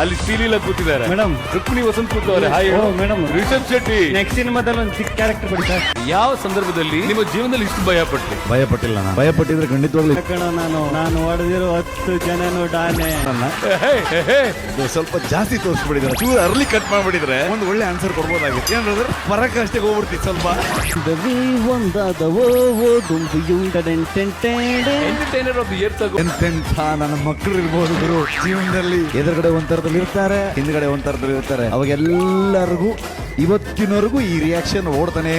ಅಲ್ಲಿ ಶ್ರೀಲೀಲ ಕೂತಿದ್ದಾರೆ ಮೇಡಮ್. ರುಕ್ಮಿಣಿ ವಸಂತ್ ಕೂತವ್ರೆ. Hi madam. Rishab Shetty. Next ಸಿನಿಮಾದಲ್ಲಿ ಒಂದು ಚಿಕ್ಕ ಕ್ಯಾರೆಕ್ಟರ್ ಕೊಡಿ ಸರ್. ಯಾವ ಸಂದರ್ಭದಲ್ಲಿ ನಿಮ್ಮ ಜೀವನದಲ್ಲಿ ಇಷ್ಟು ಭಯ ಪಟ್ರಿ? ಭಯ ಪಟ್ಟಿಲ್ಲ ನಾನು. ಭಯ ಪಟ್ಟಿದ್ರೆ ಖಂಡಿತವಾಗ್ಲಿ ನಾನು ಹೊಡೆದಿರೋ 10 ಜನನು ಡಾನೆ. ಇದು ಸ್ವಲ್ಪ ಜಾಸ್ತಿ ತೋರಿಸ್ಬಿಟ್ಟಿದ್ದಾರೆ. ಚೂರು ಅರ್ಲಿ ಕಟ್ ಮಾಡ್ಬಿಟ್ಟಿದ್ರೆ ಒಂದು ಒಳ್ಳೆ ಆನ್ಸರ್ ಕೊಡ್ಬೋದಾಗಿತ್ತು. ಏನಾದ್ರು ಪರಕ್ಕೆ ಅಷ್ಟೇ ಹೋಗ್ಬಿಡ್ತಿ ಸ್ವಲ್ಪ. ಎಂಟರ್ಟೈನರ್ ಆಫ್ ದಿ ಇಯರ್ ತಗೋ. ಎಂತೆಂಥ ನನ್ನ ಮಕ್ಕಳು ಇರ್ಬೋದು ಗುರು ಜೀವನದಲ್ಲಿ. ಎದುರುಗಡೆ ಒಂಥರದಲ್ಲಿ ಇರ್ತಾರೆ, ಹಿಂದ್ಗಡೆ ಒಂಥರದಲ್ಲಿ ಇರ್ತಾರೆ. ಅವಾಗೆಲ್ಲರಿಗೂ ಇವತ್ತಿನವರೆಗೂ ಈ ರಿಯಾಕ್ಷನ್ ಓಡ್ತಾನೆ